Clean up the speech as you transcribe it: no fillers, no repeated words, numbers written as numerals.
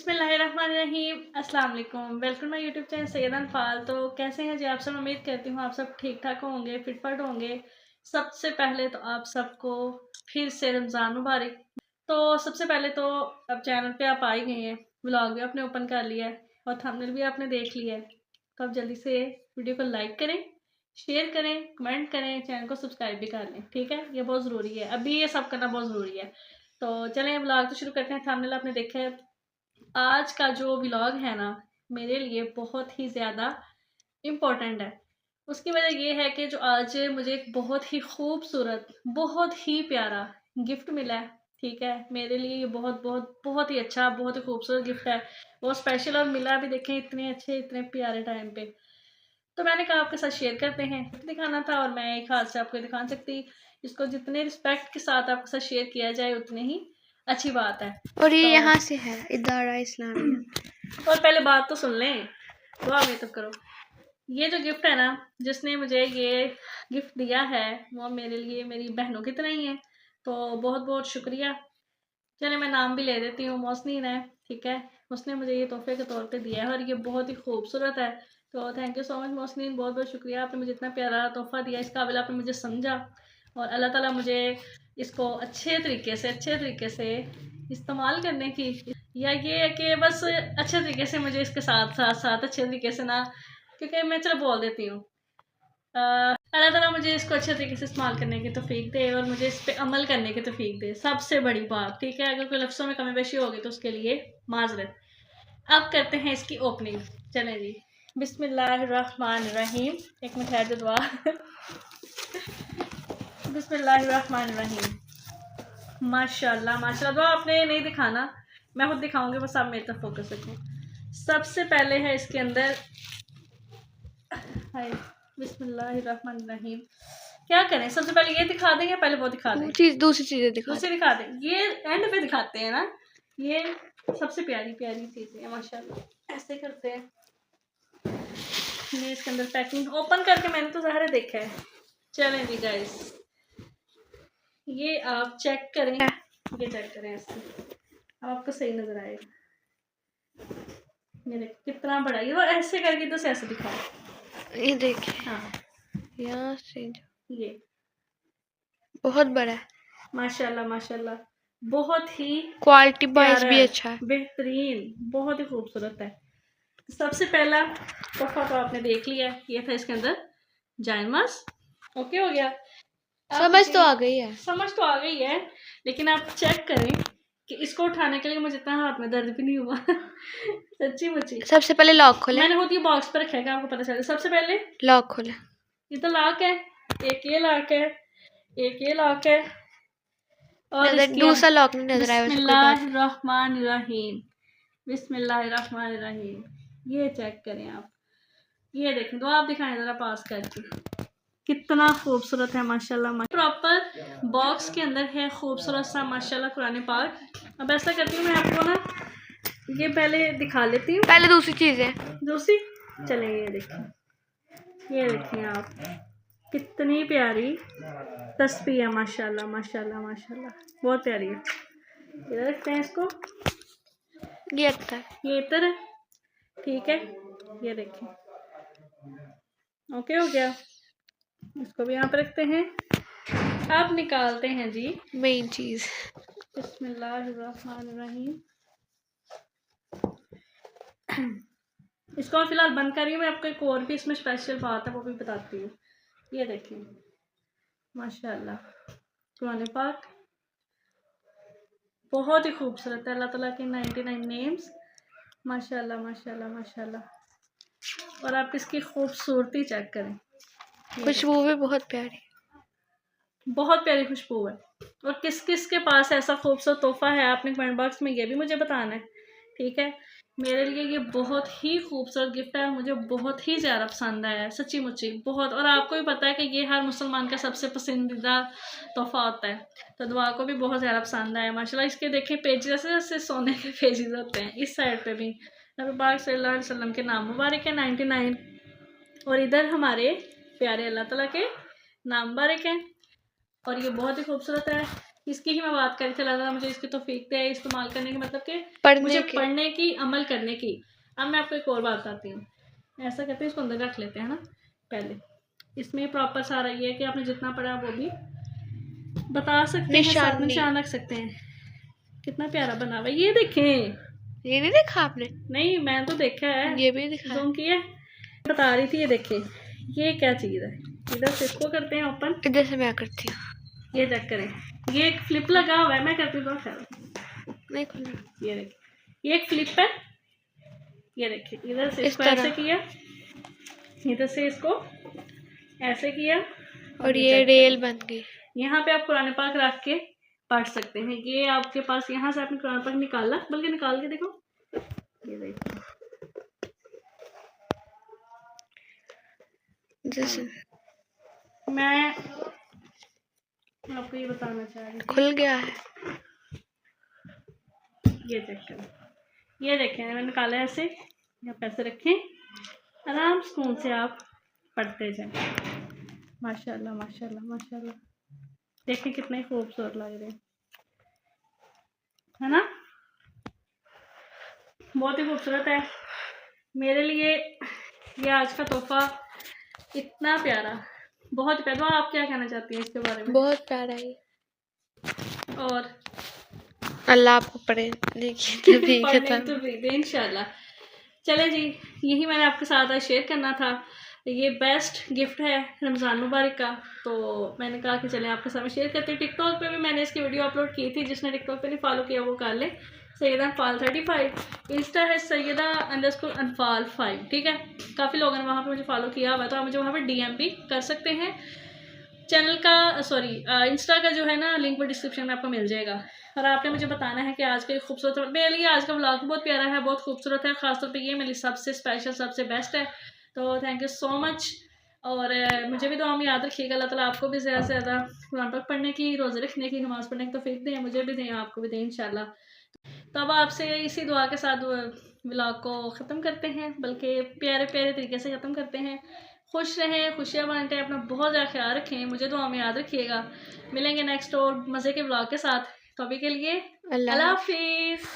बिस्मिल्लाहिर्रहमानिर्रहीम। अस्सलाम वालेकुम। Welcome my YouTube channel Syed Anfal. तो कैसे हैं जी आप सब? उम्मीद करती हूँ आप सब ठीक ठाक होंगे, फिटफाट होंगे। सबसे पहले तो आप सबको फिर से रमज़ान मुबारक। तो सबसे पहले तो अब चैनल पे आप आ ही गए हैं, व्लॉग भी आपने ओपन कर लिया है और थंबनेल भी आपने देख लिया है। तो आप जल्दी से वीडियो को लाइक करें, शेयर करें, कमेंट करें, चैनल को सब्सक्राइब भी कर लें। ठीक है, ये बहुत ज़रूरी है, अभी ये सब करना बहुत ज़रूरी है। तो चलें व्लॉग तो शुरू करते हैं। थंबनेल आपने देखा है। आज का जो व्लॉग है ना, मेरे लिए बहुत ही ज़्यादा इम्पोर्टेंट है। उसकी वजह ये है कि जो आज मुझे एक बहुत ही खूबसूरत, बहुत ही प्यारा गिफ्ट मिला है। ठीक है, मेरे लिए ये बहुत बहुत बहुत ही अच्छा, बहुत ही खूबसूरत गिफ्ट है। बहुत स्पेशल और मिला भी, देखें इतने अच्छे, इतने प्यारे टाइम पे। तो मैंने कहा आपके साथ शेयर करते हैं। दिखाना था और मैं एक हाथ से आपको दिखा सकती। इसको जितने रिस्पेक्ट के साथ आपके साथ शेयर किया जाए उतनी ही अच्छी बात है। और ये तो यहाँ से है इदारा इस्लामिया। और पहले बात तो सुन लें, दुआ में तो करो। ये जो गिफ्ट है ना, जिसने मुझे ये गिफ्ट दिया है वो मेरे लिए मेरी बहनों की तरह ही है। तो बहुत बहुत शुक्रिया। चले मैं नाम भी ले देती हूँ, मोहसिन है। ठीक है, उसने मुझे ये तोहफे के तौर पे दिया है और ये बहुत ही खूबसूरत है। तो thank you so much Mohsin, बहुत बहुत शुक्रिया। आपने मुझे इतना प्यारा तोहफा दिया, इस काबिल आपने मुझे समझा और अल्लाह ताला मुझे इसको अच्छे तरीके से इस्तेमाल करने की, या ये है कि बस अच्छे तरीके से मुझे इसके साथ साथ साथ अच्छे तरीके से ना, क्योंकि मैं चलो बोल देती हूँ, अल्लाह ताला मुझे इसको अच्छे तरीके से इस्तेमाल करने की तौफीक दे और मुझे इस पर अमल करने की तौफीक दे, सबसे बड़ी बात। ठीक है, अगर कोई लफ्ज़ों में कमी बेशी होगी तो उसके लिए माजरत। अब करते हैं इसकी ओपनिंग। चलें जी, बिस्मिल्लाहिर्रहमानिर्रहीम। एक मिनट ठहर दो, दुआ। बिस्मिल्लाहिर्रहमानिर्रहीम। माशाल्लाह माशाल्लाह। दुआ आपने नहीं दिखाना, मैं खुद दिखाऊंगी, बस आप मेरे तरफ फोकस रखें। सबसे पहले है इसके अंदर, हाय बिस्मिल्लाहिर्रहमानिर्रहीम। क्या करें, सबसे पहले ये दिखा दें या पहले वो दिखा दें? दूसरी चीजें दूसरी दिखा दें, ये एंड पे दिखाते हैं ना। ये सबसे प्यारी प्यारी चीजें हैं माशाल्लाह। ऐसे करते हैं। ये इसके अंदर पैकिंग ओपन करके मैंने तो ज़ाहिर देखा है। चलें जी गाइस, ये आप चेक करें, ये चेक करें ऐसे, अब आपको सही नजर आएगा। ये कितना बड़ा, ये वो ऐसे करके तो ऐसे दिखाओ। ये देखिए, हाँ, यहाँ से ये बहुत बड़ा है। माशाल्लाह माशाल्लाह, बहुत ही क्वालिटी वाइज प्यारा भी है, अच्छा है, बेहतरीन, बहुत ही खूबसूरत है। सबसे पहला तोहफा तो आपने देख लिया, ये था इसके अंदर जायमास। ओके हो गया, समझ तो आ गई है। समझ तो आ गई है, लेकिन आप चेक करें कि इसको उठाने के लिए मुझे इतना हाथ में दर्द भी नहीं हुआ। सच्ची मुच्ची। सबसे पहले लॉक खोले, मैंने खुद ये बॉक्स पर रखा है, आपको पता चले। सबसे पहले लॉक खोले। ये तो लॉक है, एक ये लॉक है, एक ये लॉक है, और दूसरा लॉक नहीं नजर आया। बिस्मिल्लाहिर्रहमानिर्रहीम। बिस्मिल्लाहिर्रहमानिर्रहीम। ये चेक करें आप, ये देखें, तो आप दिखाएं जरा पास करके, कितना खूबसूरत है माशाल्लाह। प्रॉपर बॉक्स के अंदर है खूबसूरत सा माशाल्लाह कुरान पाक। अब ऐसा करती हूँ मैं आपको ना, ये पहले दिखा लेती हूँ, पहले दूसरी चीज है। दूसरी। चलें, ये देखें आप, कितनी प्यारी तस्बीह है माशाल्लाह माशाल्लाह माशाल्लाह, बहुत प्यारी है। इधर रखते हैं इसको, ये अच्छा है, ये इधर है। ठीक है, ये देखें, ओके हो गया। इसको भी यहाँ पे रखते हैं। अब निकालते हैं जी मेन चीज। बिस्मिल्लाहिर्रहमानिर्रहीम। इसको मैं फिलहाल बंद कर रही हूँ। मैं आपको एक और भी इसमें स्पेशल बात है वो भी बताती हूँ। ये देखिए माशाल्लाह, कुरान पाक बहुत ही खूबसूरत है। अल्लाह ताला के 99 नेम्स, माशाल्लाह माशाल्लाह माशाल्लाह। और आप इसकी खूबसूरती चेक करें, खुशबू भी बहुत प्यारी, बहुत प्यारी खुशबू है। और किस किस के पास ऐसा खूबसूरत तोहफा है, आपने कमेंट बॉक्स में ये भी मुझे बताना है। ठीक है, मेरे लिए ये बहुत ही खूबसूरत गिफ्ट है, मुझे बहुत ही ज़्यादा पसंद आया है, सच्ची मुच्ची बहुत। और आपको भी पता है कि ये हर मुसलमान का सबसे पसंदीदा तोहफा होता है, तो दुआ को भी बहुत ज़्यादा पसंद आया माशाल्लाह। इसके देखें पेज जैसे जैसे सोने के पेजेस होते हैं। इस साइड पे भी नबी पाक सल्लल्लाहु अलैहि वसल्लम के नाम मुबारक है 99, और इधर हमारे प्यारे अल्लाह ताला के नाम मुबारक हैं। और ये बहुत ही खूबसूरत है। इसकी ही मैं बात करी थी। अल्लाह ताला मुझे इसकी तौफीक दे इस्तेमाल करने की, मतलब कि पढ़ने मुझे की। पढ़ने की, अमल करने की। अब मैं आपको एक और बात बताती हूँ। ऐसा करते हैं, इसको अंदर रख लेते हैं ना पहले। इसमें प्रॉपर सारा ये है कि आपने जितना पढ़ा वो भी बता सकते हैं, साथ में निशान रख सकते हैं। कितना प्यारा बना हुआ है, ये देखें। ये नहीं देखा आपने? नहीं, मैं तो देखा है, ये भी दिखा है। जूम किया, बता रही थी। ये देखें, ये क्या चीज़ है। इधर से इसको करते हैं ओपन, इधर से मैं करती हूँ। ये चेक करें, ये एक फ्लिप लगा हुआ है, मैं करती हूँ बहुत सारा। नहीं खुला। ये देखिए, ये एक फ्लिप है। ये देखिए, इधर से इस इसको तरह ऐसे किया, इधर से इसको ऐसे किया, और ये रेल बन गई। यहाँ पे आप कुरान पाक रख के पढ़ सकते हैं। ये आपके पास, यहाँ से आपने कुरान पाक निकाला, बल्कि निकाल के देखो, ये देखो। जैसे मैं आपको ये बताना चाह रही थी, खुल गया है। ये चेक करें, ये देखें, मैंने निकाला है ऐसे। यहाँ पैसे रखें, आराम सुकून से आप पढ़ते जाएं। माशाल्लाह माशाल्लाह माशाल्लाह, देखें कितने खूबसूरत लग रहे हैं, है ना। बहुत ही खूबसूरत है। मेरे लिए ये आज का तोहफा इतना प्यारा, बहुत प्यारा। आप क्या कहना चाहती हैं इसके बारे में? बहुत प्यारा है। और अल्लाह आपको पढ़ने की इंशाल्लाह। चले जी, यही मैंने आपके साथ आज शेयर करना था। ये बेस्ट गिफ्ट है रमज़ान मुबारक का, तो मैंने कहा कि चलें आपके साथ शेयर करते हैं। टिकटॉक पे भी मैंने इसकी वीडियो अपलोड की थी, जिसने टिकटॉक पे नहीं फॉलो किया वो कर ले। सैयदा अनफाल 35, इंस्टा है सैयदा_अनफाल5, ठीक है। काफ़ी लोगों ने वहाँ पे मुझे फॉलो किया हुआ, तो आप मुझे वहाँ पे DM भी कर सकते हैं। चैनल का इंस्टा का जो है ना लिंक वो डिस्क्रिप्शन में आपको मिल जाएगा। और आपने मुझे बताना है कि आज का खूबसूरत, मेरे लिए आज का व्लॉग बहुत प्यारा है, बहुत खूबसूरत है। ख़ासतौर पे ये मेरी सबसे स्पेशल, सबसे बेस्ट है। तो थैंक यू सो मच। और मुझे भी दुआ में याद रखिएगा। अल्लाह ताला आपको भी ज़्यादा से ज़्यादा कुरान पाक पढ़ने की, रोज़े रखने की, नमाज़ पढ़ने की तौफीक दें, मुझे भी दें, आपको भी दें इंशाल्लाह। तो अब आपसे इसी दुआ के साथ व्लॉग को ख़त्म करते हैं, बल्कि प्यारे प्यारे तरीके से ख़त्म करते हैं। खुश रहें, खुशियाँ बांटें, अपना बहुत ज़्यादा ख्याल रखें, मुझे दुआ में याद रखिएगा। मिलेंगे नेक्स्ट और मज़े के व्लॉग के साथ। तो अभी के लिए अल्लाह हाफिज़।